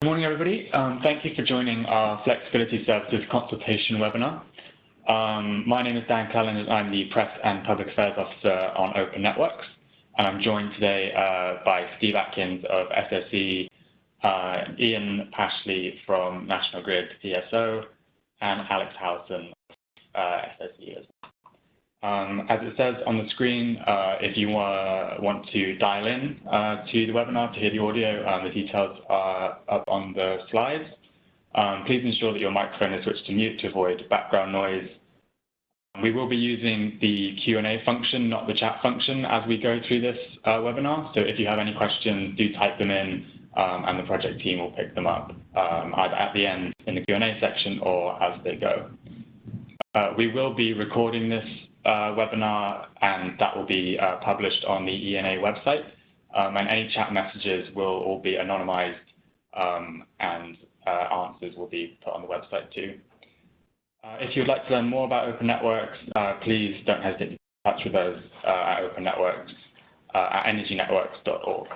Good morning, everybody. Thank you for joining our Flexibility Services consultation webinar. My name is Dan Cullen, and I'm the Press and Public Affairs Officer on Open Networks. And I'm joined today by Steve Atkins of SSE, Ian Pashley from National Grid ESO, and Alex Howson, SSE as well. As it says on the screen, if you want to dial in to the webinar to hear the audio, the details are up on the slides. Please ensure that your microphone is switched to mute to avoid background noise. We will be using the Q&A function, not the chat function, as we go through this webinar. So if you have any questions, do type them in, and the project team will pick them up either at the end in the Q&A section or as they go. We will be recording this webinar, and that will be published on the ENA website. And any chat messages will all be anonymized, and answers will be put on the website too. If you'd like to learn more about Open Networks, please don't hesitate to get in touch with us at Open Networks at energynetworks.org.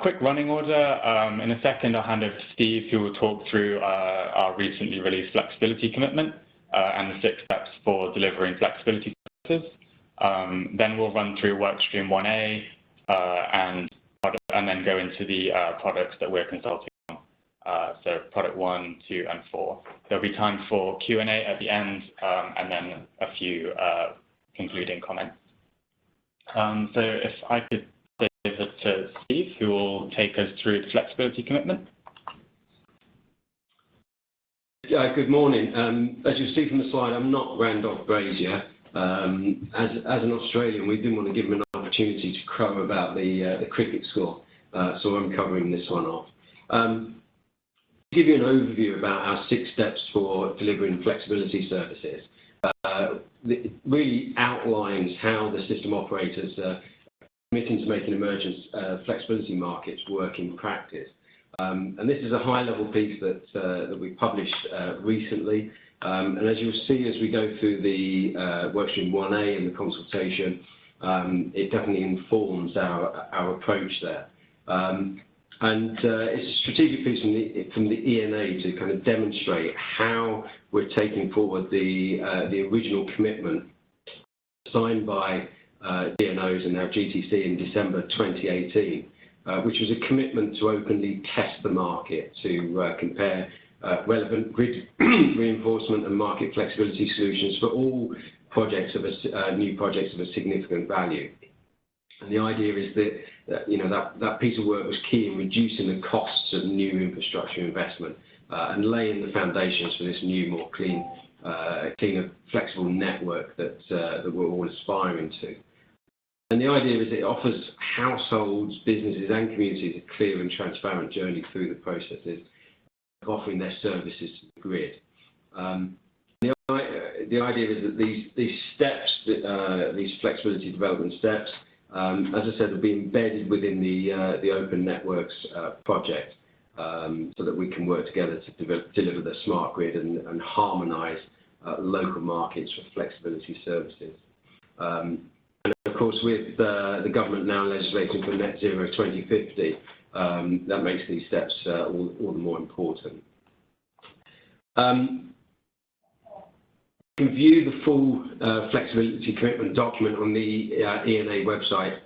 Quick running order. In a second, I'll hand over to Steve, who will talk through our recently released flexibility commitment and the 6 steps for delivering flexibility services. Then we'll run through workstream 1A and then go into the products that we're consulting on. So product 1, 2, and 4. There'll be time for Q&A at the end, and then a few concluding comments. So if I could give it to Steve, who will take us through the flexibility commitment. Good morning. As you see from the slide, I'm not Randolph Brazier. As an Australian, we didn't want to give him an opportunity to crow about the cricket score, so I'm covering this one off. To give you an overview about our 6 steps for delivering flexibility services, it really outlines how the system operators are committing to making emergent flexibility markets work in practice. And this is a high-level piece that we published recently. And as you'll see as we go through the workstream 1A and the consultation, it definitely informs our approach there. And it's a strategic piece from the ENA to kind of demonstrate how we're taking forward the original commitment signed by DNOs and now GTC in December 2018, which was a commitment to openly test the market to compare relevant grid reinforcement and market flexibility solutions for all projects of new projects of a significant value. And the idea is that that piece of work was key in reducing the costs of new infrastructure investment and laying the foundations for this new, more cleaner, flexible network that we're all aspiring to. And the idea is it offers households, businesses, and communities a clear and transparent journey through the processes of offering their services to the grid. The idea is that these steps, these flexibility development steps, as I said, will be embedded within the Open Networks project, so that we can work together to deliver the smart grid and harmonise local markets for flexibility services. And of course, with the government now legislating for net zero 2050, that makes these steps all the more important. You can view the full flexibility commitment document on the ENA website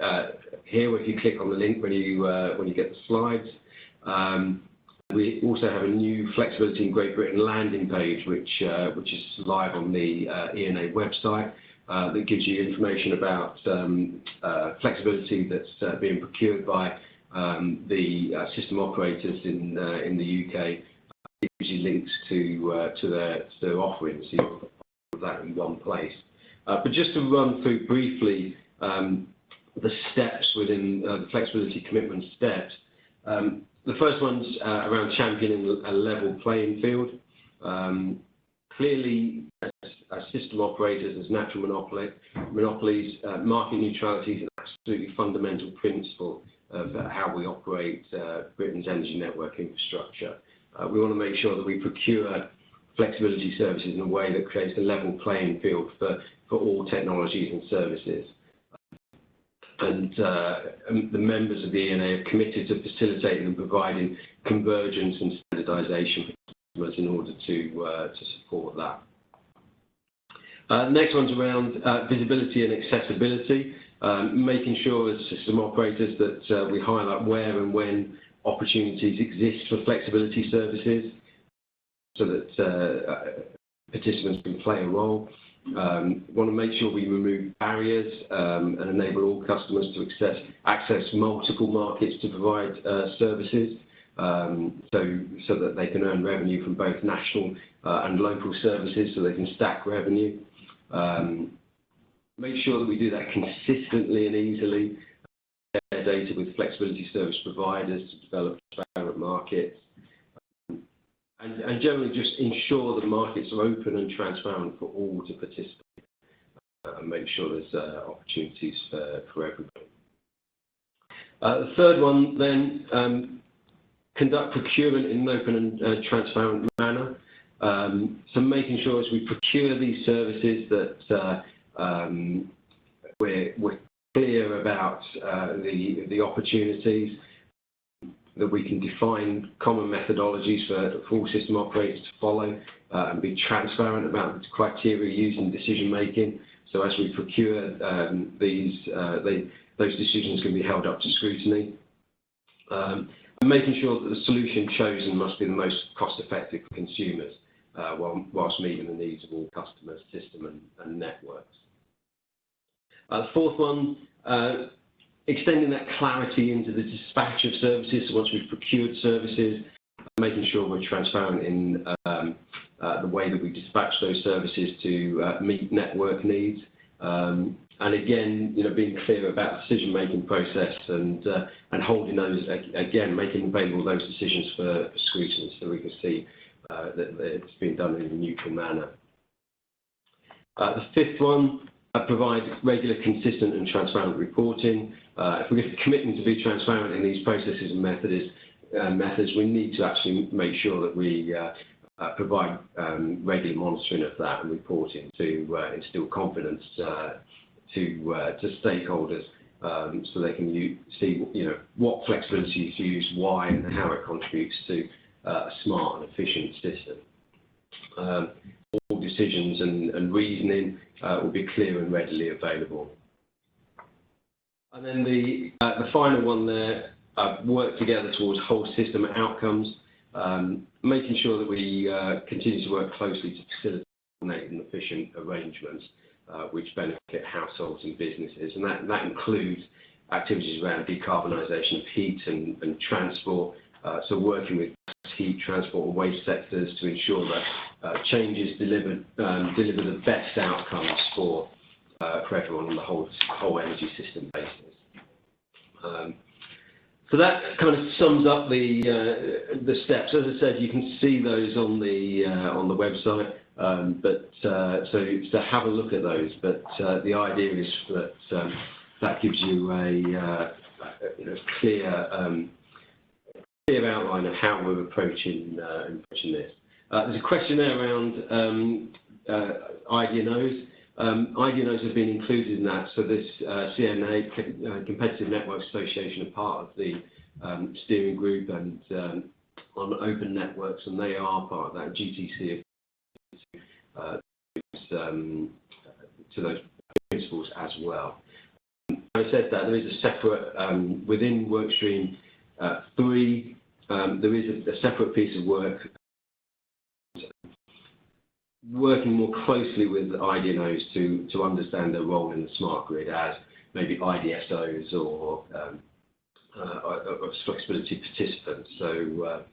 here, if you click on the link when you get the slides. We also have a new Flexibility in Great Britain landing page, which is live on the ENA website. That gives you information about flexibility that's being procured by the system operators in the UK. It gives you links to their offerings, so you can put that in one place. But just to run through briefly the steps within the flexibility commitment steps. The first one's around championing a level playing field. Clearly, as system operators, as natural monopolies, market neutrality is an absolutely fundamental principle of how we operate Britain's energy network infrastructure. We want to make sure that we procure flexibility services in a way that creates a level playing field for all technologies and services. and the members of the ENA have committed to facilitating and providing convergence and standardisation for customers in order to support that. Next one's around visibility and accessibility, making sure as system operators that we highlight where and when opportunities exist for flexibility services so that participants can play a role. Want to make sure we remove barriers and enable all customers to access multiple markets to provide services, so that they can earn revenue from both national and local services, so they can stack revenue. Make sure that we do that consistently and easily, share data with flexibility service providers to develop transparent markets, and generally just ensure the markets are open and transparent for all to participate, and make sure there's opportunities for everybody. The third one then, conduct procurement in an open and transparent manner. So making sure as we procure these services that we're clear about the opportunities, that we can define common methodologies for all system operators to follow, and be transparent about the criteria used in decision making. So as we procure those decisions can be held up to scrutiny. And making sure that the solution chosen must be the most cost effective for consumers, whilst meeting the needs of all customers, system and networks. The fourth one, extending that clarity into the dispatch of services. So once we've procured services, making sure we're transparent in the way that we dispatch those services to meet network needs. And again, being clear about the decision-making process and holding those, again, making available those decisions for scrutiny so we can see that it's been done in a neutral manner. The fifth one, provide regular, consistent and transparent reporting. If we're committing to be transparent in these processes and methods, we need to actually make sure that we provide regular monitoring of that and reporting to instill confidence to stakeholders, so they can see what flexibility is used, why, and how it contributes to a smart and efficient system. All decisions and reasoning will be clear and readily available. And then the final one there, work together towards whole system outcomes, making sure that we continue to work closely to facilitate and efficient arrangements which benefit households and businesses, and that includes activities around decarbonisation of heat and transport, so working with heat, transport and waste sectors to ensure that changes deliver the best outcomes for everyone on the whole energy system basis. So that kind of sums up the steps. As I said, you can see those on the website, but so have a look at those. But the idea is that that gives you a clear outline of how we're approaching this. There's a question there around IDNOs. IDNOs have been included in that, so this CNA, Competitive Network Association, are part of the steering group and on open networks, and they are part of that. GTC to those principles as well. I said that there is a separate, within workstream 3, there is a separate piece of work working more closely with IDNOs to understand their role in the smart grid as maybe IDSOs or flexibility participants. So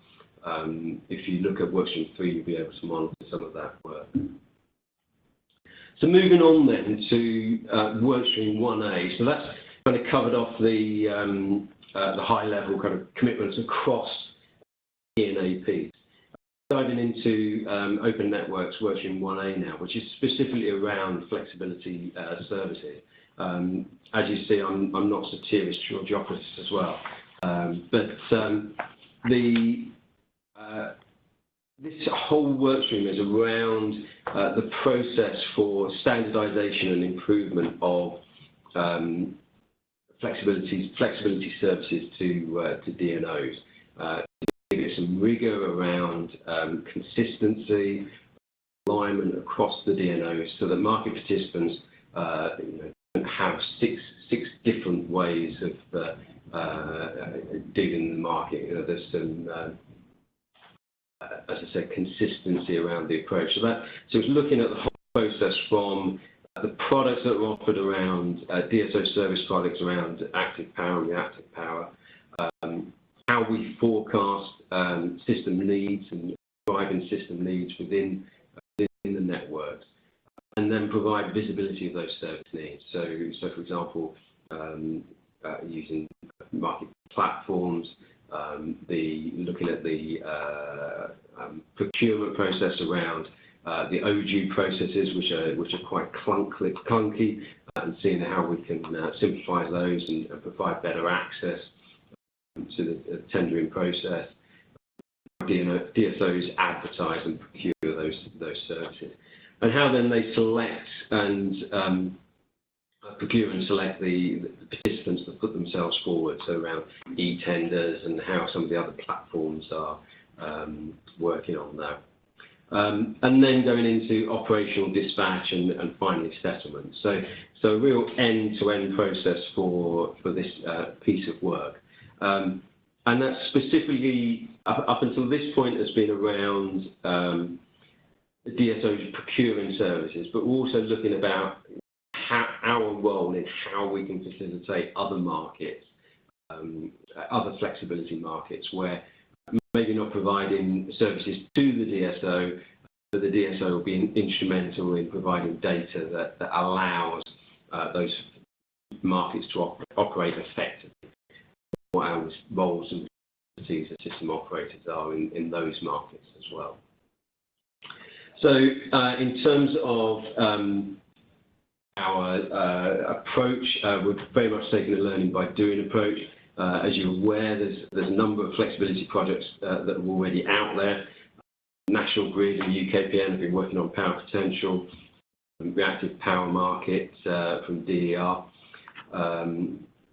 if you look at workstream 3, you'll be able to monitor some of that work. So moving on then to workstream 1A. So that's kind of covered off the high level kind of commitments across ENA piece. Diving into open networks, workstream 1A now, which is specifically around flexibility services. As you see, I'm not Sotirios, Georgiopoulos as well. But this whole workstream is around the process for standardisation and improvement of flexibility services to DNOs. Give it some rigor around consistency, alignment across the DNOs, so that market participants don't have six different ways of dealing in the market. There's some, as I said, consistency around the approach. So it's looking at the whole process from the products that are offered around DSO service products around active power and reactive power, how we forecast system needs and driving system needs within the networks, and then provide visibility of those service needs. So for example, using market platforms, looking at the procurement process around the OG processes, which are quite clunky, and seeing how we can simplify those and provide better access to the tendering process. DSOs advertise and procure those services, and how then they select and procure and select the participants that put themselves forward, so around e-tenders and how some of the other platforms are working on that. And then going into operational dispatch and finally settlement. So a real end-to-end process for this piece of work. And that specifically, up until this point, has been around DSOs procuring services, but we're also looking about our role in how we can facilitate other markets, other flexibility markets, where maybe not providing services to the DSO, but the DSO will be instrumental in providing data that allows those markets to operate effectively. What our roles and responsibilities as system operators are in those markets as well. So in terms of our approach, we're very much taking a learning by doing approach. As you're aware, there's a number of flexibility projects that are already out there. National Grid and UKPN have been working on power potential, reactive power markets from DER.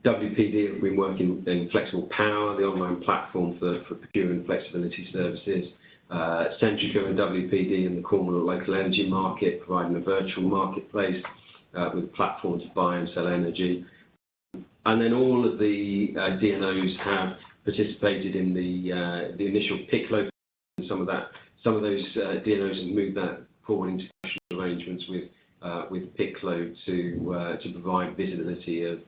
WPD have been working in flexible power, the online platform for procuring flexibility services. Centrica and WPD in the Cornwall local energy market, providing a virtual marketplace with a platform to buy and sell energy. And then all of the DNOs have participated in the initial PIC load. Some of those DNOs have moved that forward into national arrangements with PIC load to provide visibility of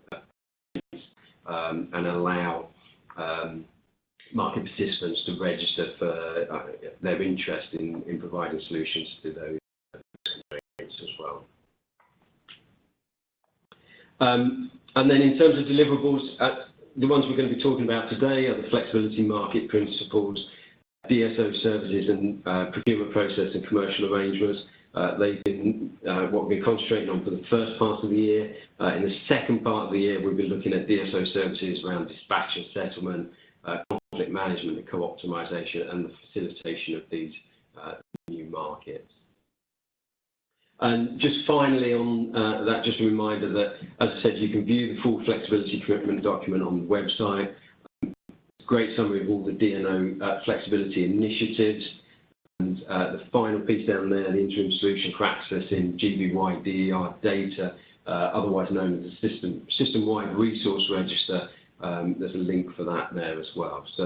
and allow market participants to register for their interest in providing solutions to those constraints as well. And then in terms of deliverables, the ones we're going to be talking about today are the flexibility market principles, DSO services and procurement process and commercial arrangements. They've been what we've been concentrating on for the first part of the year. In the second part of the year, we'll be looking at DSO services around dispatch and settlement, conflict management and co-optimization, and the facilitation of these new markets. And just finally on that, just a reminder that, as I said, you can view the full flexibility commitment document on the website. Great summary of all the DNO flexibility initiatives. And the final piece down there, the interim solution for accessing GB-wide DER data, otherwise known as the system-wide resource register. There's a link for that there as well. So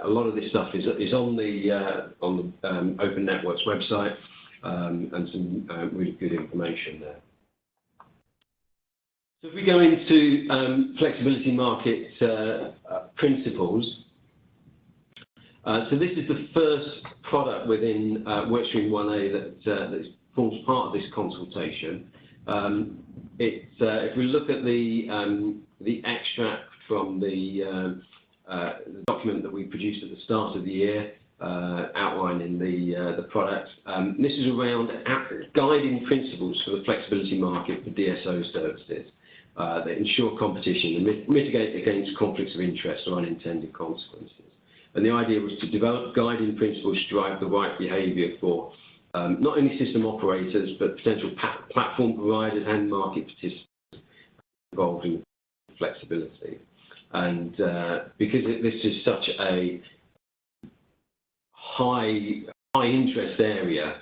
a lot of this stuff is on the Open Networks website, and some really good information there. So if we go into flexibility market principles, so this is the first product within Workstream 1A that forms part of this consultation. If we look at the extract from the document that we produced at the start of the year, outlining the product, this is around guiding principles for the flexibility market for DSO services that ensure competition and mitigate against conflicts of interest or unintended consequences. And the idea was to develop guiding principles to drive the right behaviour for not only system operators, but potential platform providers and market participants involved in flexibility. And because this is such a high interest area,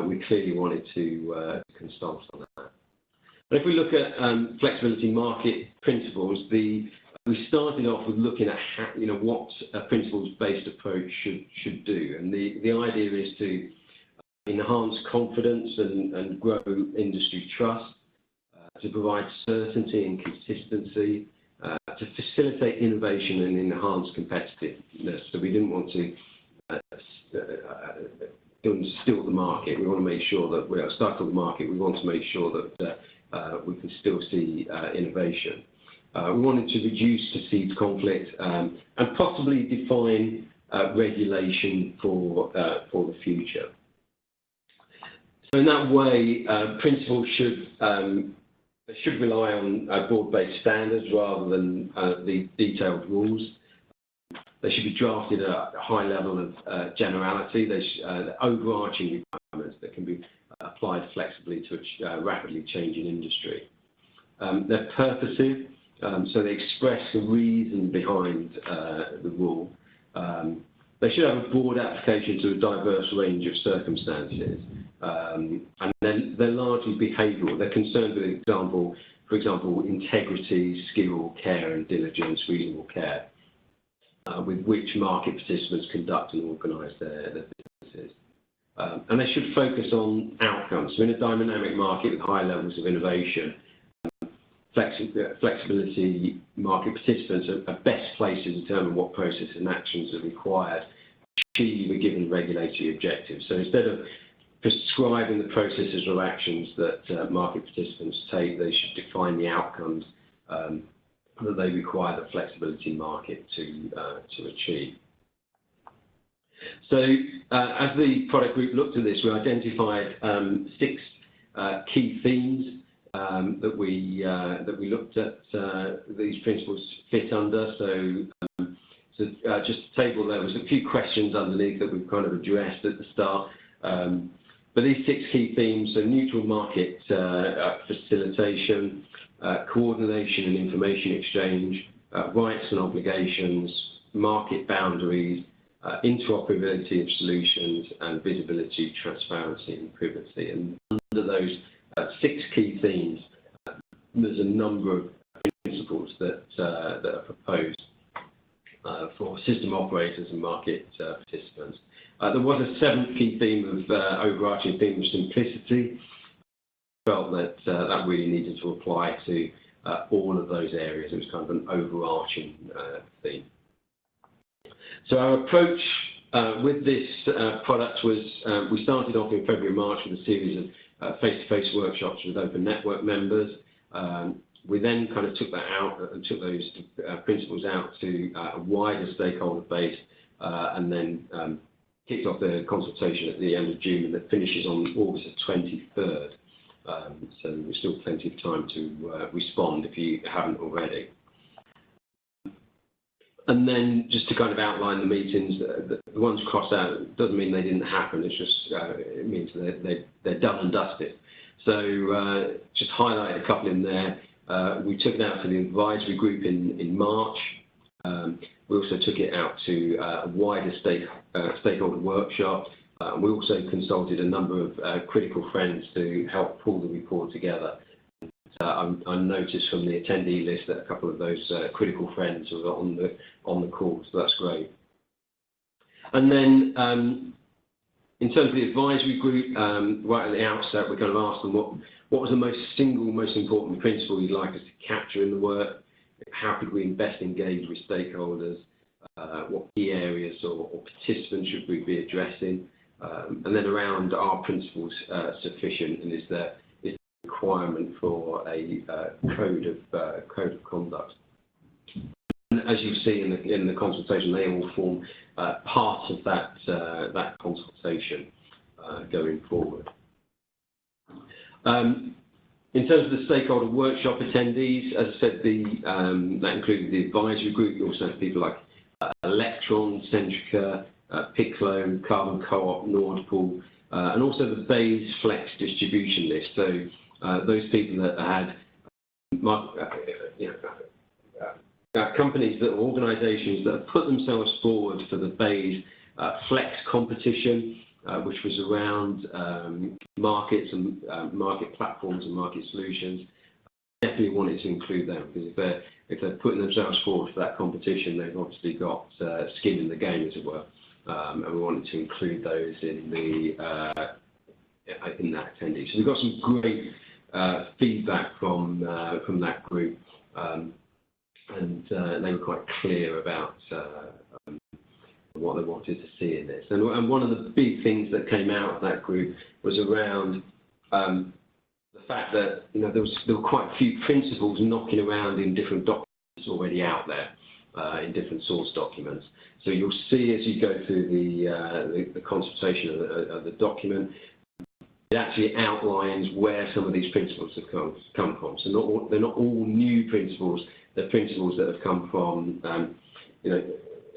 we clearly wanted to consult on that. But if we look at flexibility market principles, we started off with looking at how, what a principles-based approach should do. And the idea is to enhance confidence and grow industry trust, to provide certainty and consistency, to facilitate innovation and enhance competitiveness. So we didn't want to still the market. We want to make sure that we are stifle the market. We want to make sure that we can still see innovation. We wanted to reduce perceived conflict and possibly define regulation for the future. So in that way, principles should rely on broad-based standards rather than the detailed rules. They should be drafted at a high level of generality. The overarching requirements that can be applied flexibly to a rapidly changing industry. They're purposive, so they express the reason behind the rule. They should have a broad application to a diverse range of circumstances. And then they're largely behavioural. They're concerned with, for example, integrity, skill, care and diligence, reasonable care, with which market participants conduct and organise their businesses. And they should focus on outcomes. So in a dynamic market with high levels of innovation, flexibility market participants are best placed to determine what processes and actions are required to achieve a given regulatory objective. So instead of prescribing the processes or actions that market participants take, they should define the outcomes that they require the flexibility market to achieve. So as the product group looked at this, we identified 6 key themes that we looked at these principles fit under. So just a table, there was a few questions underneath that we've kind of addressed at the start. But these 6 key themes, so neutral market facilitation, coordination and information exchange, rights and obligations, market boundaries, interoperability of solutions, and visibility, transparency and privacy. And under those 6 key themes, there's a number of principles that are proposed for system operators and market participants. There was a 7th key theme of overarching theme of simplicity. Felt that that really needed to apply to all of those areas. It was kind of an overarching theme. So our approach with this product was we started off in February, March with a series of face-to-face workshops with Open Network members. We then kind of took that out and took those principles out to a wider stakeholder base and then kicked off the consultation at the end of June, and that finishes on August 23rd. So there's still plenty of time to respond if you haven't already. And then just to kind of outline the meetings, the ones crossed out doesn't mean they didn't happen. It's just it means they're done and dusted. So just highlight a couple in there. We took it out to the advisory group in March. We also took it out to a wider stakeholder workshop. We also consulted a number of critical friends to help pull the report together. I noticed from the attendee list that a couple of those critical friends were on the call, so that's great. And then in terms of the advisory group, right at the outset, we kind of asked them what was the most important principle you'd like us to capture in the work? How could we best engage with stakeholders? What key areas or participants should we be addressing? And then around our principles sufficient, and is there a requirement for a code of conduct? And as you see in the consultation, they all form part of that consultation going forward. In terms of the stakeholder workshop attendees, as I said, that included the advisory group. You also have people like Electron, Centrica, Piclo, Carbon Co-op, Nordpool, and also the BEIS Flex distribution list. So those people that had companies that are organisations that have put themselves forward for the BEIS Flex competition, which was around markets and market platforms and market solutions. Definitely wanted to include them, because if they're putting themselves forward for that competition, they've obviously got skin in the game, as it were, and we wanted to include those in that attendee. So we've got some great feedback from that group, and they were quite clear about what they wanted to see in this. And one of the big things that came out of that group was around the fact that there were quite a few principles knocking around in different documents already out there, in different source documents. So you'll see as you go through the consultation of the document, it actually outlines where some of these principles have come from. So they're not all new principles. They're principles that have come from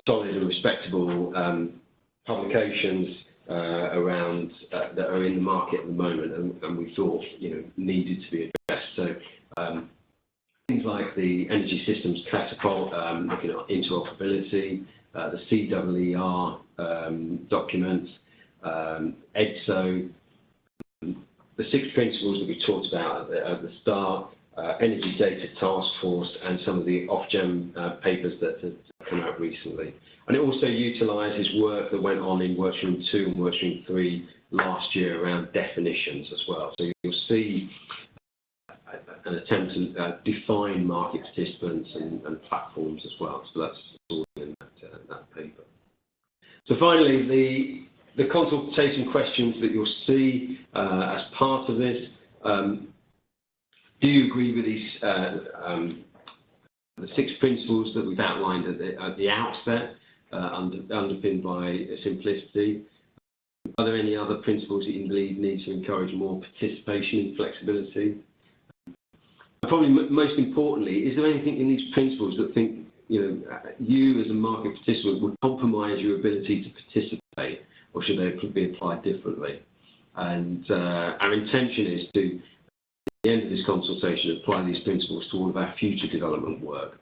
solid and respectable publications around that are in the market at the moment, and we thought needed to be addressed. So things like the Energy Systems Catapult, looking at interoperability, the CEER documents, EDSO, the 6 principles that we talked about at the start, Energy Data Task Force, and some of the Ofgem papers that have come out recently. And it also utilises work that went on in Workstream 2 and Workstream 3 last year around definitions as well. So you'll see an attempt to define market participants and platforms as well. So that's all in that paper. So finally, the consultation questions that you'll see as part of this. Do you agree with these the 6 principles that we've outlined at the outset, underpinned by simplicity? Are there any other principles that you believe need to encourage more participation and flexibility? And probably most importantly, is there anything in these principles that think you as a market participant would compromise your ability to participate, or should they be applied differently? And our intention is to, at the end of this consultation, apply these principles to all of our future development work.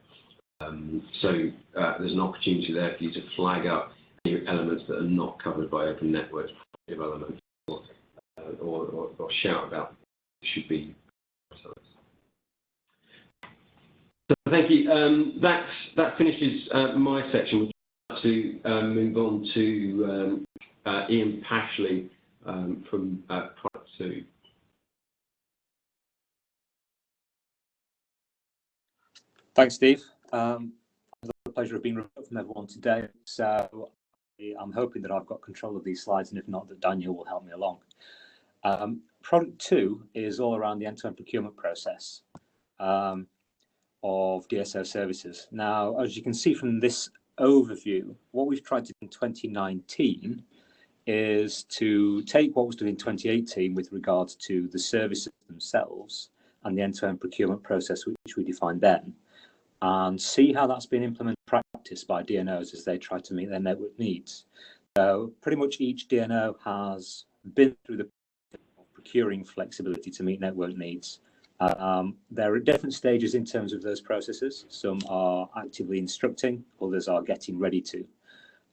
So there's an opportunity there for you to flag up any elements that are not covered by Open Networks development, or shout about should be. So thank you. That finishes my section. We'd like to move on to Ian Pashley from Product 2. Thanks, Steve. I've had the pleasure of being remote from everyone today, so I'm hoping that I've got control of these slides, and if not, that Daniel will help me along. Product 2 is all around the end-to-end procurement process of DSO services. Now, as you can see from this overview, what we've tried to do in 2019 is to take what was done in 2018 with regards to the services themselves and the end-to-end procurement process which we defined then, and see how that's been implemented in practice by DNOs as they try to meet their network needs. So pretty much each DNO has been through the process of procuring flexibility to meet network needs. There are different stages in terms of those processes. Some are actively instructing, others are getting ready to.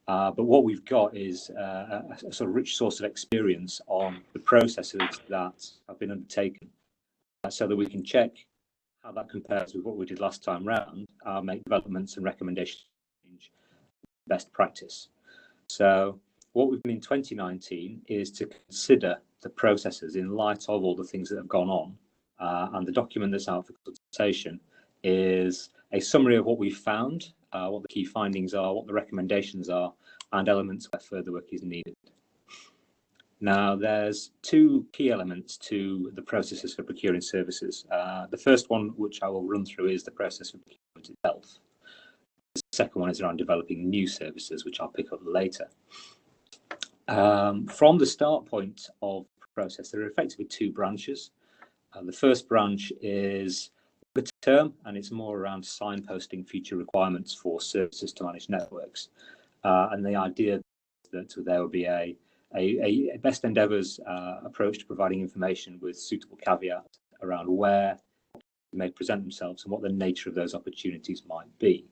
But what we've got is a sort of rich source of experience on the processes that have been undertaken, so that we can check how that compares with what we did last time round, make developments and recommendations, best practice. So what we've done in 2019 is to consider the processes in light of all the things that have gone on, and the document that's out for consultation is a summary of what we've found, what the key findings are, what the recommendations are, and elements where further work is needed. Now, there's 2 key elements to the processes for procuring services. The first one, which I will run through, is the process for procurement itself. The second one is around developing new services, which I'll pick up later. From the start point of the process, there are effectively 2 branches. The first branch is the term, and it's more around signposting future requirements for services to manage networks. And the idea that there will be a best endeavours approach to providing information with suitable caveats around where they may present themselves and what the nature of those opportunities might be.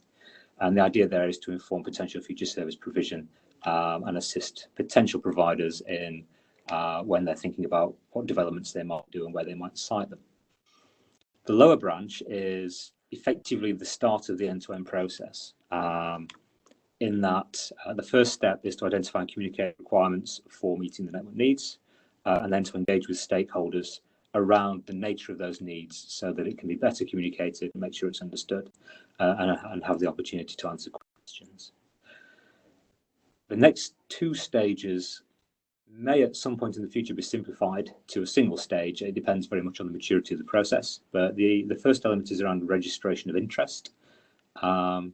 And the idea there is to inform potential future service provision and assist potential providers in when they're thinking about what developments they might do and where they might site them. The lower branch is effectively the start of the end-to-end process, in that the first step is to identify and communicate requirements for meeting the network needs, and then to engage with stakeholders around the nature of those needs so that it can be better communicated, make sure it's understood, and have the opportunity to answer questions. The next two stages may at some point in the future be simplified to a single stage. It depends very much on the maturity of the process. But the first element is around registration of interest, and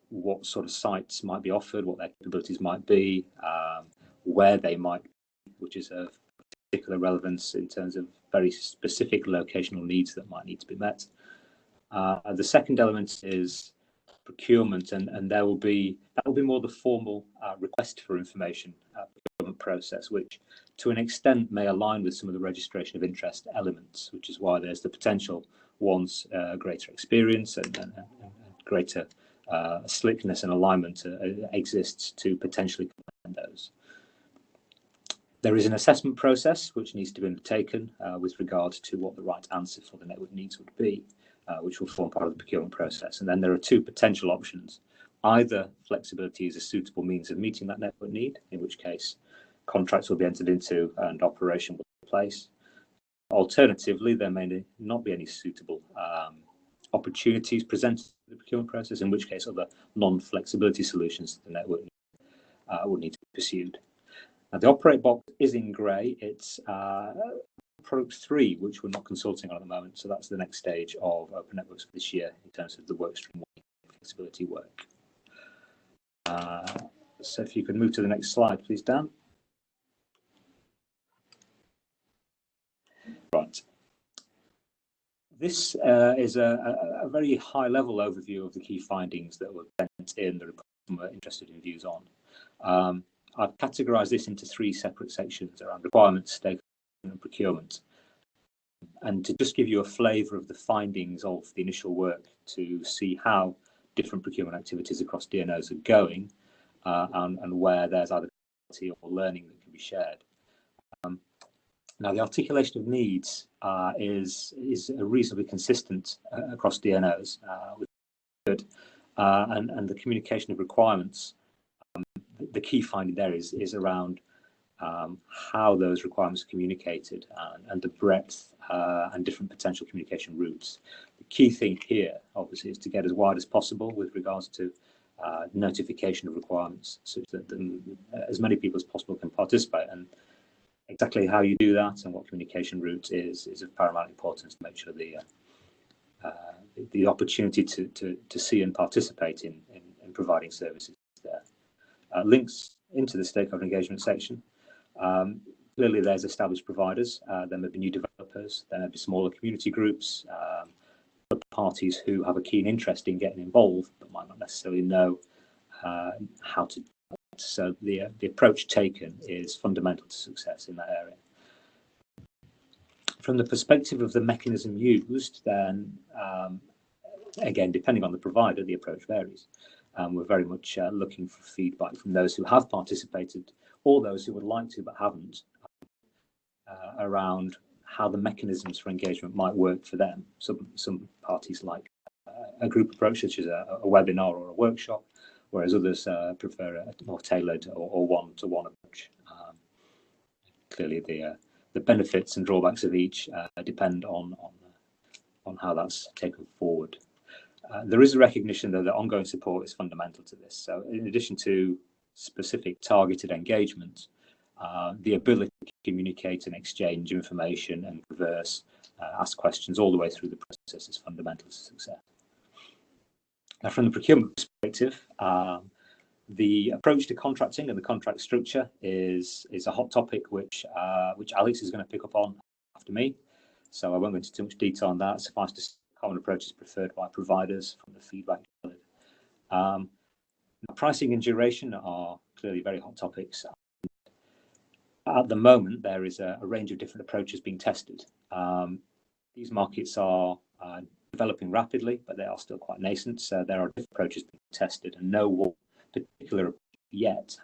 what sort of sites might be offered, what their capabilities might be, where they might be, which is of particular relevance in terms of very specific locational needs that might need to be met. The second element is procurement, and that will be more the formal request for information procurement process, which to an extent may align with some of the registration of interest elements, which is why there's the potential, once greater experience and greater slickness and alignment exists, to potentially combine those. There is an assessment process which needs to be undertaken with regard to what the right answer for the network needs would be, which will form part of the procurement process. And then there are two potential options. Either flexibility is a suitable means of meeting that network need, in which case contracts will be entered into and operation will take place. Alternatively, there may not be any suitable opportunities presented in the procurement process, in which case other non-flexibility solutions to the network would need to be pursued. Now, the operate box is in grey. It's product 3, which we're not consulting on at the moment. So that's the next stage of Open Networks for this year in terms of the workstream flexibility work. So if you could move to the next slide, please, Dan. Right. This is a very high-level overview of the key findings that were sent in the report and we're interested in views on. I've categorised this into 3 separate sections around requirements, stakeholder, and procurement. And to just give you a flavour of the findings of the initial work to see how different procurement activities across DNOs are going, and where there's either or learning that can be shared. Now, the articulation of needs is reasonably consistent across DNOs, and the communication of requirements. The key finding there is around how those requirements are communicated and the breadth and different potential communication routes. The key thing here, obviously, is to get as wide as possible with regards to notification of requirements, such that as many people as possible can participate. And exactly how you do that and what communication route is of paramount importance to make sure the opportunity to see and participate in providing services is there. Links into the stakeholder engagement section. Clearly, there's established providers, there may be new developers, there may be smaller community groups, parties who have a keen interest in getting involved but might not necessarily know how to do that. So the approach taken is fundamental to success in that area. From the perspective of the mechanism used, then again, depending on the provider, the approach varies. We're very much looking for feedback from those who have participated or those who would like to but haven't, around how the mechanisms for engagement might work for them. Some parties like a group approach, such as a webinar or a workshop, whereas others prefer a more tailored or one-to-one approach. Clearly, the benefits and drawbacks of each depend on how that's taken forward. There is a recognition, though, that ongoing support is fundamental to this. So in addition to specific targeted engagement, the ability to communicate and exchange information and converse, ask questions all the way through the process is fundamental to success. Now, from the procurement perspective, the approach to contracting and the contract structure is a hot topic which Alex is going to pick up on after me. So I won't go into too much detail on that. Suffice to say, common approaches preferred by providers from the feedback. Pricing and duration are clearly very hot topics. At the moment, there is a range of different approaches being tested. These markets are developing rapidly, but they are still quite nascent. So there are different approaches being tested, and no one particular yet,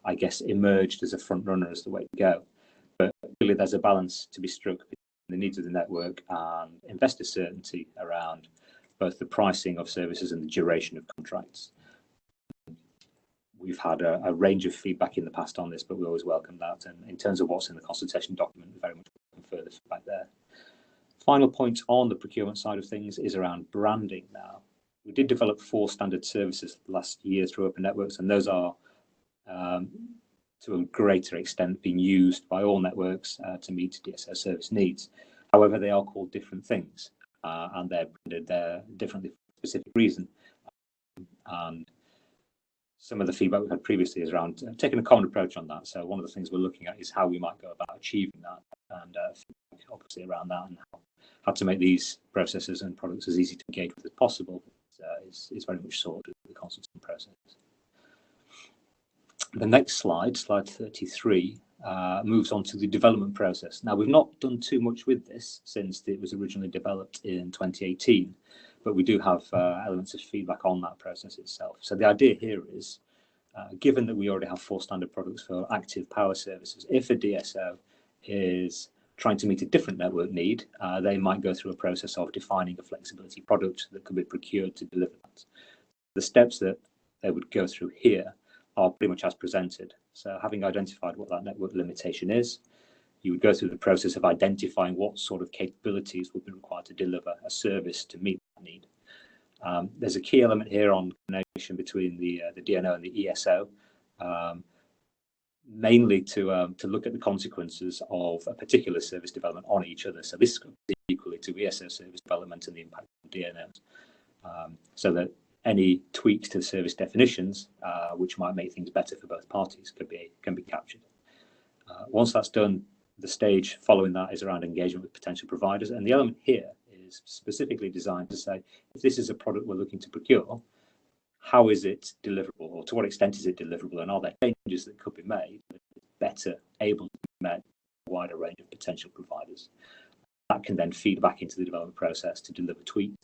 I guess, emerged as a front runner as the way to go. But really, there's a balance to be struck between the needs of the network and investor certainty around both the pricing of services and the duration of contracts. We've had a range of feedback in the past on this, but we always welcome that. And in terms of what's in the consultation document, we very much welcome further feedback there. Final point on the procurement side of things is around branding now. We did develop 4 standard services last year through Open Networks, and those are to a greater extent being used by all networks to meet DSO service needs. However, they are called different things, and they're branded there differently for a specific reason. And some of the feedback we've had previously is around taking a common approach on that. So one of the things we're looking at is how we might go about achieving that, and feedback obviously around that, and how to make these processes and products as easy to engage with as possible is very much sought in the consultation process. The next slide, slide 33, moves on to the development process. Now, we've not done too much with this since it was originally developed in 2018, but we do have elements of feedback on that process itself. So the idea here is, given that we already have 4 standard products for active power services, if a DSO is trying to meet a different network need, they might go through a process of defining a flexibility product that could be procured to deliver that. The steps that they would go through here are pretty much as presented. So having identified what that network limitation is, you would go through the process of identifying what sort of capabilities would be required to deliver a service to meet that need. There's a key element here on connection between the DNO and the ESO, mainly to look at the consequences of a particular service development on each other. So this could be equally to ESO service development and the impact on DNOs, so that any tweaks to the service definitions, which might make things better for both parties, can be captured. Once that's done, the stage following that is around engagement with potential providers, and the element here is specifically designed to say, if this is a product we're looking to procure, how is it deliverable, or to what extent is it deliverable, and are there changes that could be made that are better able to be met by a wider range of potential providers? That can then feed back into the development process to deliver tweaks,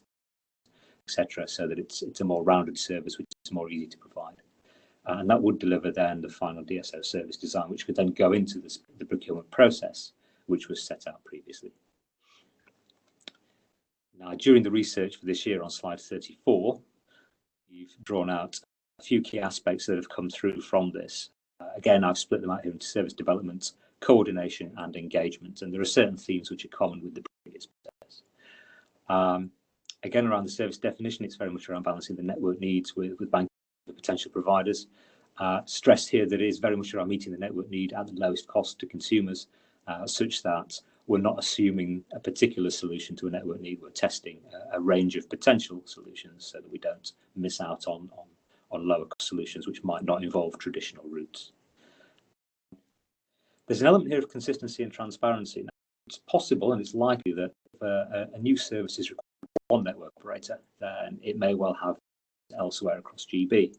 etc., so that it's a more rounded service which is more easy to provide. And that would deliver then the final DSO service design, which could then go into the procurement process, which was set out previously. Now, during the research for this year on slide 34, you've drawn out a few key aspects that have come through from this. Again, I've split them out here into service development, coordination, and engagement, and there are certain themes which are common with the previous process. Again, around the service definition, it's very much around balancing the network needs with banking the potential providers. Stress here that it is very much around meeting the network need at the lowest cost to consumers, such that we're not assuming a particular solution to a network need. We're testing a range of potential solutions so that we don't miss out on lower cost solutions which might not involve traditional routes. There's an element here of consistency and transparency. Now, it's possible and it's likely that if a new service is required for one network operator, then it may well have elsewhere across GB.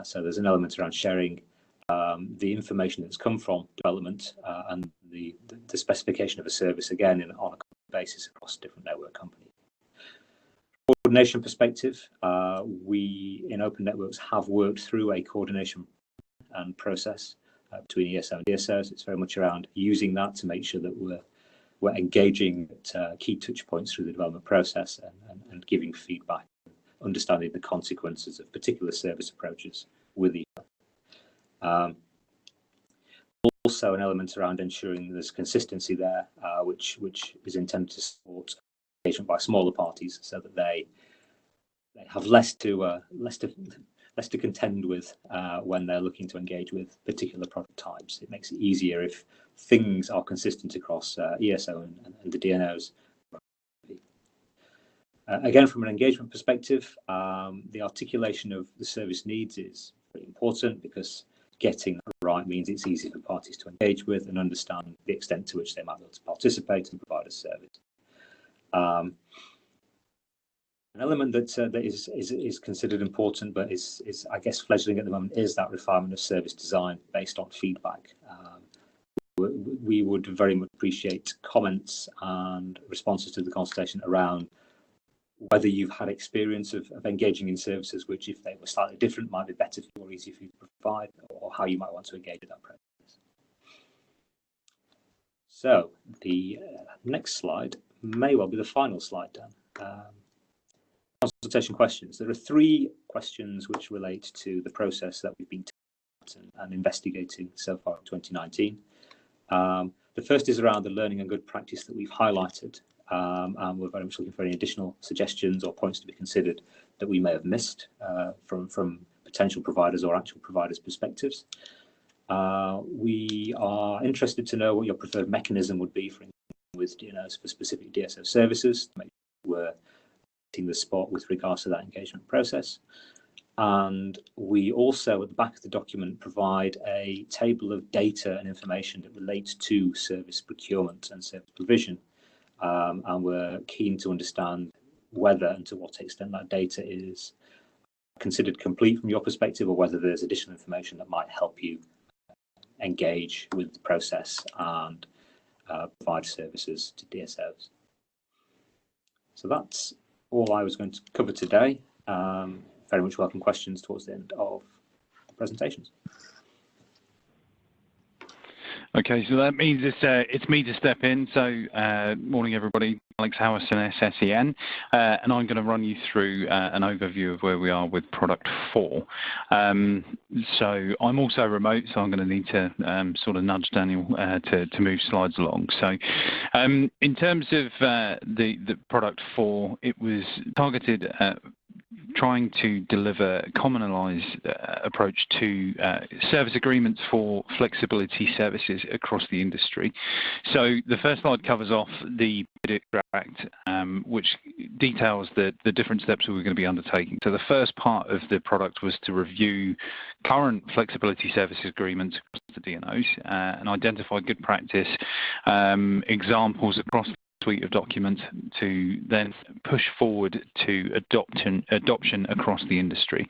So there's an element around sharing the information that's come from development and the specification of a service, again, on a basis across different network companies. From a coordination perspective, we in Open Networks have worked through a coordination and process between ESO and DSOs. It's very much around using that to make sure that we're engaging at key touch points through the development process and giving feedback, understanding the consequences of particular service approaches with each other. Also an element around ensuring there's consistency there, which is intended to support engagement by smaller parties so that they have less to contend with when they're looking to engage with particular product types. It makes it easier if things are consistent across ESO and the DNOs. Again, from an engagement perspective, the articulation of the service needs is very important, because getting that right means it's easy for parties to engage with and understand the extent to which they might be able to participate and provide a service. An element that is considered important, but is I guess fledgling at the moment, is that refinement of service design based on feedback. We would very much appreciate comments and responses to the consultation around whether you've had experience of engaging in services which, if they were slightly different, might be better for you or easier for you to provide, or how you might want to engage with that process. So the next slide may well be the final slide, Dan. Consultation questions. There are 3 questions which relate to the process that we've been and investigating so far in 2019. The first is around the learning and good practice that we've highlighted, and we're very much looking for any additional suggestions or points to be considered that we may have missed from potential providers or actual providers' perspectives. We are interested to know what your preferred mechanism would be for with DNOs for specific DSO services to make sure we're hitting the spot with regards to that engagement process. And we also, at the back of the document, provide a table of data and information that relates to service procurement and service provision. And we're keen to understand whether and to what extent that data is considered complete from your perspective, or whether there's additional information that might help you engage with the process and provide services to DSOs. So that's all I was going to cover today. Very much welcome questions towards the end of the presentations. Okay, so that means it's me to step in. So morning everybody, Alex Howison, SSEN, and I'm going to run you through an overview of where we are with product 4. So I'm also remote, so I'm going to need to sort of nudge Daniel to move slides along. So in terms of the product 4, it was targeted at trying to deliver a commonalised approach to service agreements for flexibility services across the industry. So the first slide covers off the bid extract, which details the different steps we were going to be undertaking. So the first part of the product was to review current flexibility services agreements across the DNOs and identify good practice examples across suite of documents to then push forward to adoption across the industry.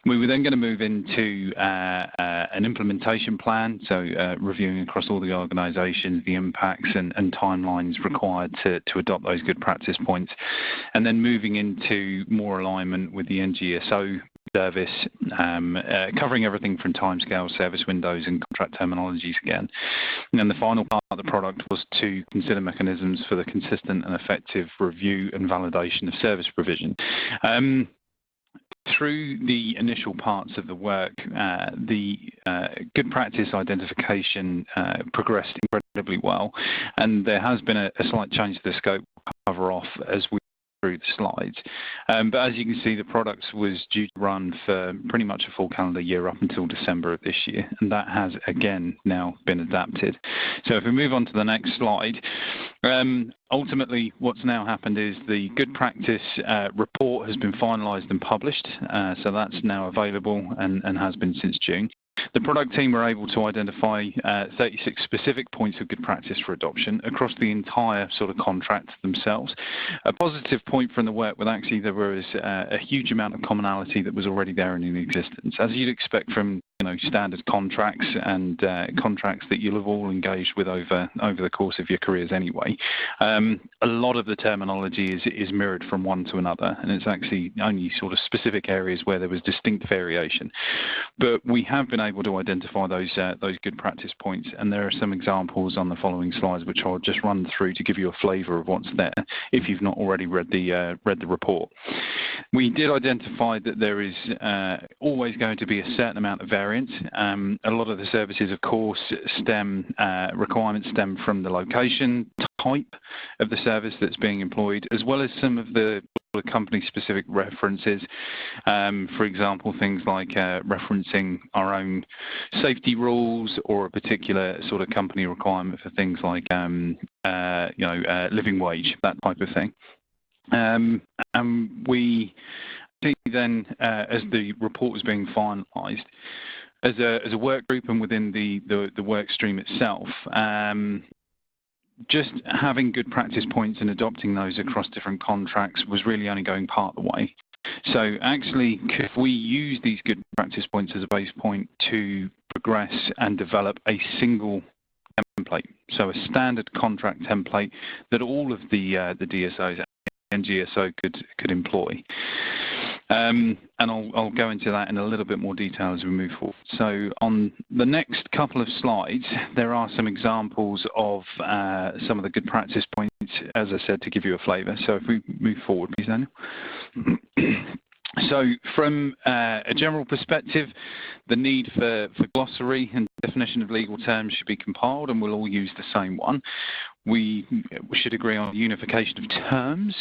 We were then going to move into an implementation plan, so reviewing across all the organisations the impacts and timelines required to adopt those good practice points, and then moving into more alignment with the NGSO service, covering everything from timescale, service windows and contract terminologies again. And then the final part of the product was to consider mechanisms for the consistent and effective review and validation of service provision. Through the initial parts of the work, the good practice identification progressed incredibly well, and there has been a slight change to the scope cover off as we through the slides. But as you can see, the product was due to run for pretty much a full calendar year up until December of this year, and that has again now been adapted. So if we move on to the next slide, ultimately what's now happened is the good practice report has been finalised and published, so that's now available and has been since June. The product team were able to identify 36 specific points of good practice for adoption across the entire sort of contract themselves. A positive point from the work was actually there was a huge amount of commonality that was already there and in existence, as you'd expect from standard contracts and contracts that you'll have all engaged with over the course of your careers anyway. A lot of the terminology is mirrored from one to another, and it's actually only sort of specific areas where there was distinct variation. But we have been able to identify those good practice points, and there are some examples on the following slides which I'll just run through to give you a flavour of what's there if you've not already read the report. We did identify that there is always going to be a certain amount of variance. A lot of the services, of course, requirements stem from the location, type of the service that's being employed, as well as some of the company-specific references. For example, things like referencing our own safety rules or a particular sort of company requirement for things like, living wage, that type of thing. And we see then, as the report was being finalised, as a work group and within the work stream itself, just having good practice points and adopting those across different contracts was really only going part of the way. So actually, if we use these good practice points as a base point to progress and develop a single template, so a standard contract template that all of the DSOs NGSO could employ. And I'll go into that in a little bit more detail as we move forward. So on the next couple of slides, there are some examples of some of the good practice points, as I said, to give you a flavour. So if we move forward, please, Daniel. So from a general perspective, the need for glossary and definition of legal terms should be compiled, and we'll all use the same one. We should agree on unification of terms,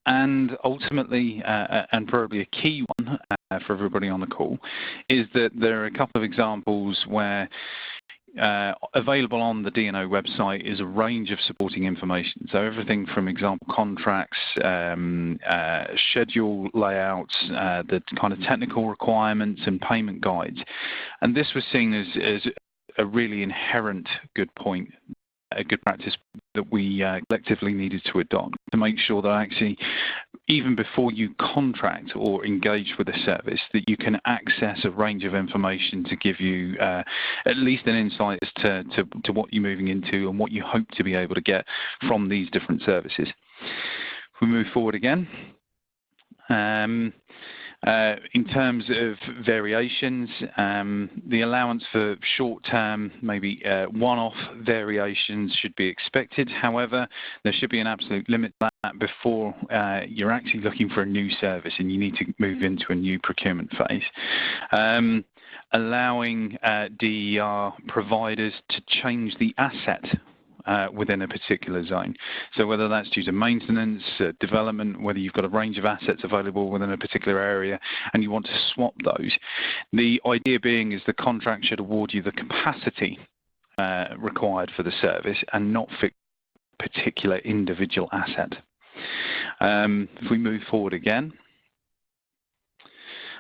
and ultimately, and probably a key one for everybody on the call, is that there are a couple of examples where available on the DNO website is a range of supporting information. So everything from example contracts, schedule layouts, the kind of technical requirements and payment guides. And this was seen as a really inherent good point, a good practice that we collectively needed to adopt to make sure that actually, even before you contract or engage with a service, that you can access a range of information to give you at least an insight as to what you're moving into and what you hope to be able to get from these different services. If we move forward again. In terms of variations, the allowance for short-term, maybe one-off variations should be expected. However, there should be an absolute limit to that before you're actually looking for a new service and you need to move into a new procurement phase. Allowing DER providers to change the asset within a particular zone. So whether that's due to maintenance, development, whether you've got a range of assets available within a particular area and you want to swap those. The idea being is the contract should award you the capacity required for the service and not fix a particular individual asset. If we move forward again.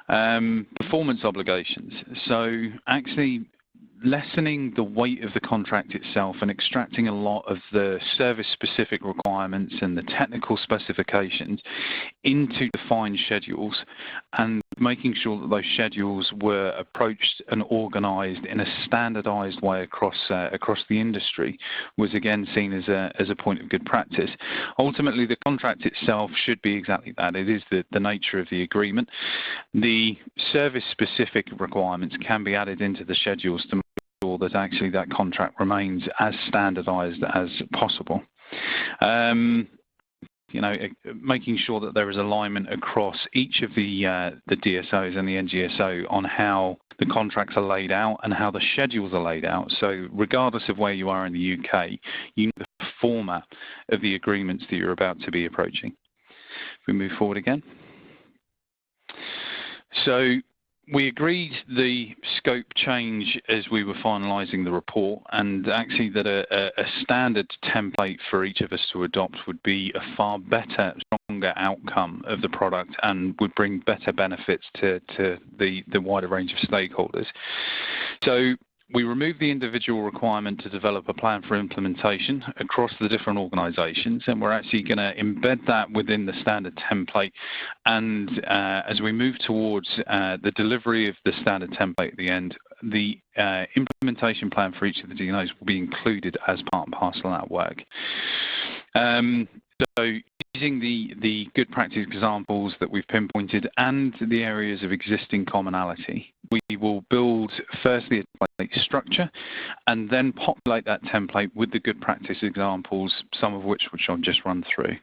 Performance obligations. So actually lessening the weight of the contract itself and extracting a lot of the service-specific requirements and the technical specifications into defined schedules and making sure that those schedules were approached and organised in a standardised way across the industry was again seen as a point of good practice. Ultimately, the contract itself should be exactly that. It is the nature of the agreement. The service-specific requirements can be added into the schedules to make sure that actually that contract remains as standardised as possible. You know, making sure that there is alignment across each of the DSOs and the NGSO on how the contracts are laid out and how the schedules are laid out. So regardless of where you are in the UK, you know the format of the agreements that you're about to be approaching. If we move forward again. So we agreed the scope change as we were finalising the report, and actually that a standard template for each of us to adopt would be a far better, stronger outcome of the product and would bring better benefits to the wider range of stakeholders. So we removed the individual requirement to develop a plan for implementation across the different organisations, and we're actually going to embed that within the standard template. And as we move towards the delivery of the standard template at the end, the implementation plan for each of the DNOs will be included as part and parcel of that work. So using the good practice examples that we've pinpointed and the areas of existing commonality, we will build firstly a template structure and then populate that template with the good practice examples, some of which I'll just run through.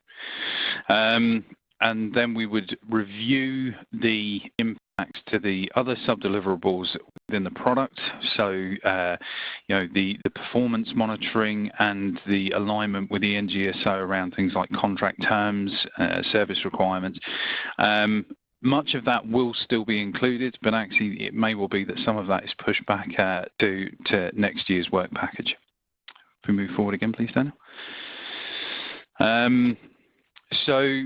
And then we would review the impacts to the other sub-deliverables within the product. So, you know, the performance monitoring and the alignment with the NGSO around things like contract terms, service requirements. Much of that will still be included, but actually it may well be that some of that is pushed back to next year's work package. If we move forward again, please, Daniel. So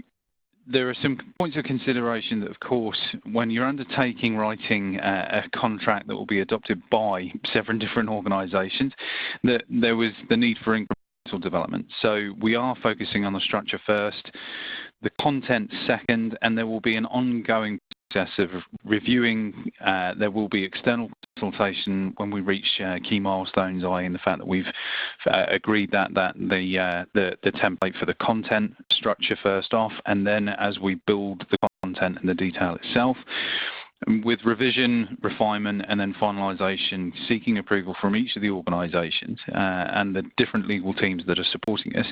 there are some points of consideration that, of course, when you're undertaking writing a contract that will be adopted by several different organisations, that there was the need for incremental development. So we are focusing on the structure first, the content second, and there will be an ongoing process process of reviewing. There will be external consultation when we reach key milestones, i.e. in the fact that we've agreed that the template for the content structure first off, and then as we build the content and the detail itself, with revision, refinement, and then finalisation, seeking approval from each of the organisations and the different legal teams that are supporting us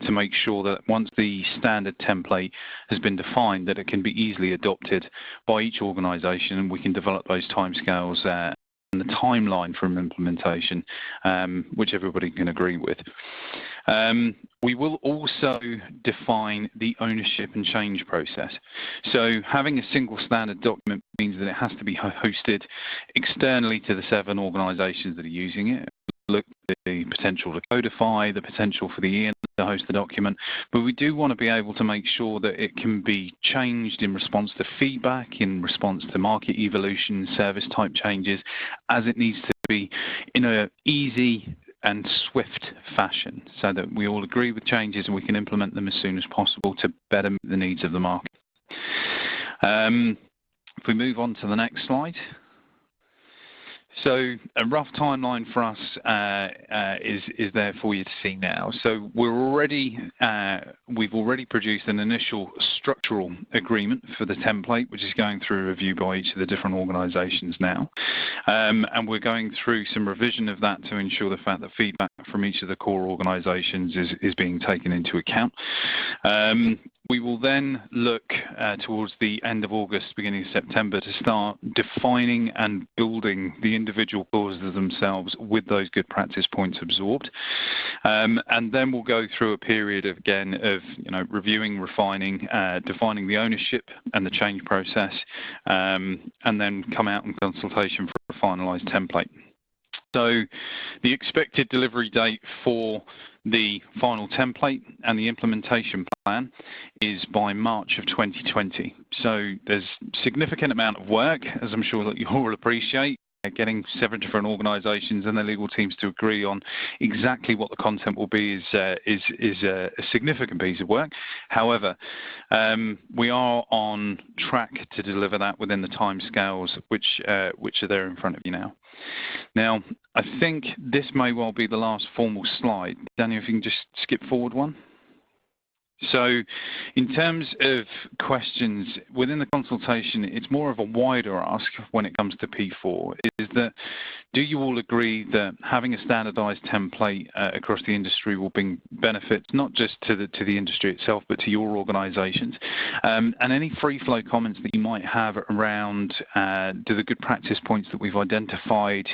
to make sure that once the standard template has been defined, that it can be easily adopted by each organisation, and we can develop those timescales and the timeline from implementation, which everybody can agree with. We will also define the ownership and change process. So having a single standard document means that it has to be hosted externally to the 7 organisations that are using it. Look at the potential to codify, the potential for the EN to host the document, but we do want to be able to make sure that it can be changed in response to feedback, in response to market evolution, service type changes, as it needs to be in an easy and swift fashion, so that we all agree with changes and we can implement them as soon as possible to better meet the needs of the market. If we move on to the next slide. So a rough timeline for us is there for you to see now. So we've already produced an initial structural agreement for the template, which is going through review by each of the different organisations now, and we're going through some revision of that to ensure the fact that feedback from each of the core organisations is being taken into account. We will then look towards the end of August, beginning of September, to start defining and building the individual clauses themselves with those good practice points absorbed. And then we'll go through a period of, again, of reviewing, refining, defining the ownership and the change process, and then come out in consultation for a finalised template. So the expected delivery date for the final template and the implementation plan is by March of 2020. So there's a significant amount of work, as I'm sure that you all will appreciate, getting 7 different organisations and their legal teams to agree on exactly what the content will be is a significant piece of work. However, we are on track to deliver that within the timescales which are there in front of you now. Now, I think this may well be the last formal slide. Daniel, if you can just skip forward one. So in terms of questions within the consultation, it's more of a wider ask when it comes to P4, is that do you all agree that having a standardized template across the industry will bring benefits not just to the industry itself, but to your organizations? And any free flow comments that you might have around do the good practice points that we've identified,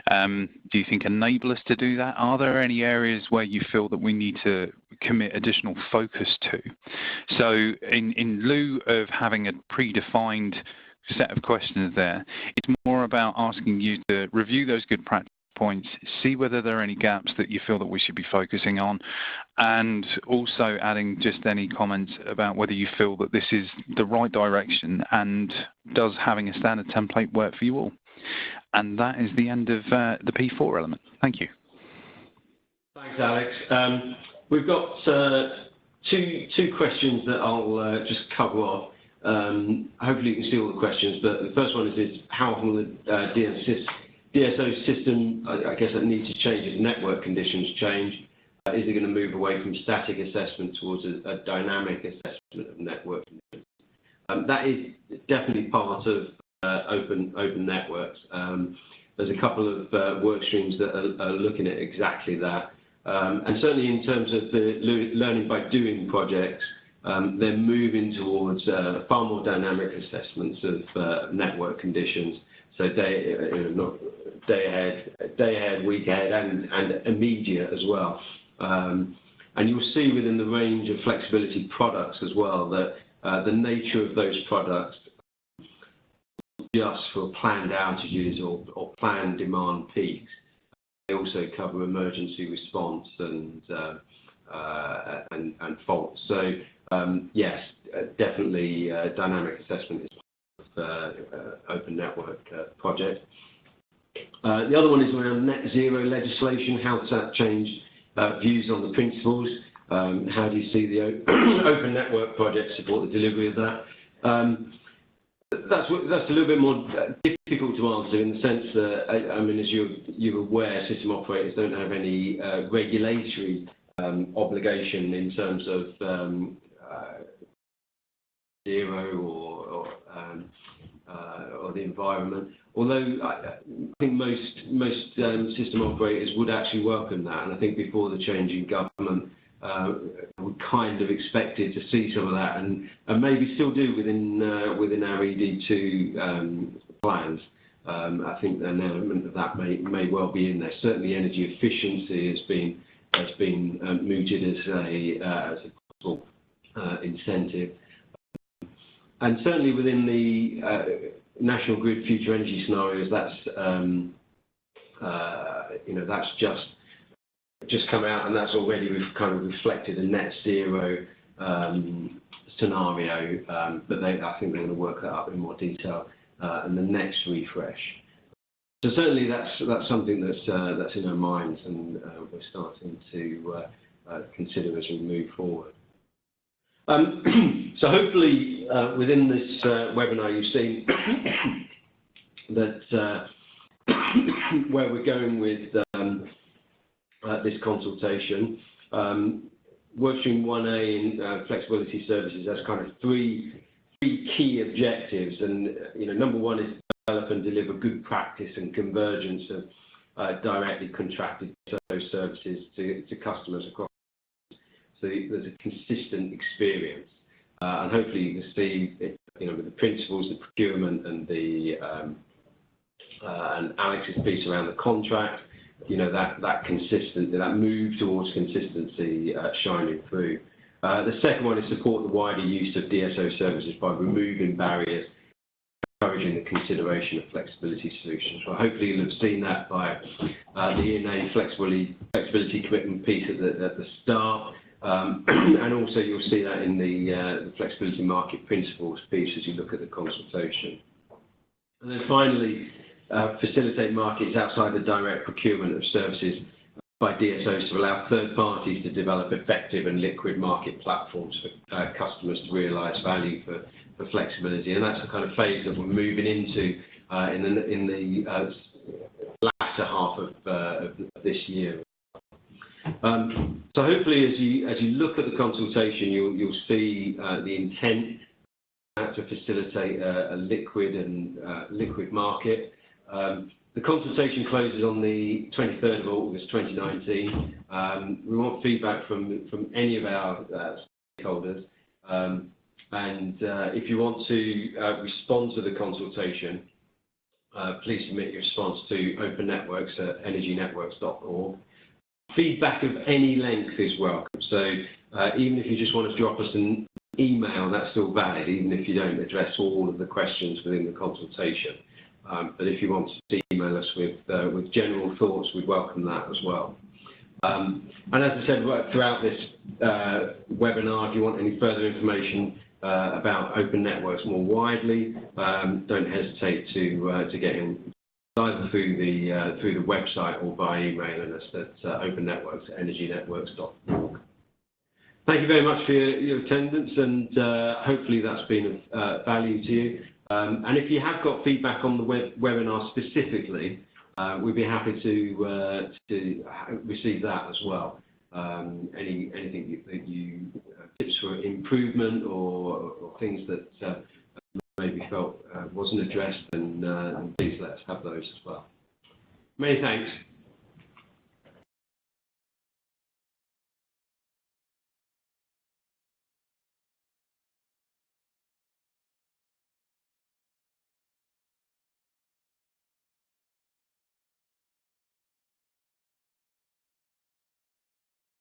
do you think enable us to do that? Are there any areas where you feel that we need to commit additional focus to? So in lieu of having a predefined set of questions there, it's more about asking you to review those good practice points, see whether there are any gaps that you feel that we should be focusing on, and also adding just any comments about whether you feel that this is the right direction and does having a standard template work for you all. And that is the end of the P4 element. Thank you. Thanks, Alex. We've got two questions that I'll just cover off. Hopefully you can see all the questions, but the first one is how often will the DSO system, I guess, that needs to change as network conditions change? Is it going to move away from static assessment towards a dynamic assessment of network conditions? That is definitely part of open networks. There's a couple of work streams that are looking at exactly that. And certainly in terms of the learning by doing projects, they're moving towards far more dynamic assessments of network conditions. So day ahead, week ahead, and immediate as well. And you'll see within the range of flexibility products as well that the nature of those products just for planned outages or planned demand peaks. They also cover emergency response and faults. So yes, definitely dynamic assessment is part of open network project. The other one is around net zero legislation. How does that change views on the principles? How do you see the open network project support the delivery of that? that's a little bit more difficult to answer in the sense that, I mean, as you're aware, system operators don't have any regulatory obligation in terms of zero or the environment. Although I think most system operators would actually welcome that, and I think before the change in government, we kind of expected to see some of that, and maybe still do within our ED2 plans. I think an element of that may well be in there. Certainly, energy efficiency has been mooted as a possible incentive, and certainly within the National Grid future energy scenarios, that's that's just come out, and that's already kind of reflected a net zero scenario, but I think they're going to work that up in more detail in the next refresh. So certainly that's something that's in our minds, and we're starting to consider as we move forward. So hopefully within this webinar you've seen that where we're going with this consultation. Workstream 1A in flexibility services has kind of three key objectives, and number one is develop and deliver good practice and convergence of directly contracted services to customers across. So there's a consistent experience, and hopefully you can see, with the principles, the procurement, and the and Alex's piece around the contract, that move towards consistency shining through. The second one is support the wider use of DSO services by removing barriers, encouraging the consideration of flexibility solutions. Well, hopefully you'll have seen that by the ENA flexibility commitment piece at the start. And also you'll see that in the flexibility market principles piece as you look at the consultation. And then finally, facilitate markets outside the direct procurement of services by DSOs to allow third parties to develop effective and liquid market platforms for customers to realise value for flexibility. And that's the kind of phase that we're moving into in the latter half of this year. So hopefully, as you look at the consultation, you'll see the intent to facilitate a liquid market. The consultation closes on the 23rd of August 2019. We want feedback from any of our stakeholders, and if you want to respond to the consultation, please submit your response to opennetworks@energynetworks.org. Feedback of any length is welcome. So even if you just want to drop us an email, that's still valid, even if you don't address all of the questions within the consultation. But if you want to email us with general thoughts, we'd welcome that as well. And as I said, throughout this webinar, if you want any further information about Open Networks more widely, don't hesitate to get in either through the website or by emailing us at opennetworks@energynetworks.org. Thank you very much for your attendance, and hopefully that's been of value to you. And if you have got feedback on the webinar specifically, we'd be happy to receive that as well. Anything that you tips for improvement or things that maybe felt wasn't addressed, and please let us have those as well. Many thanks.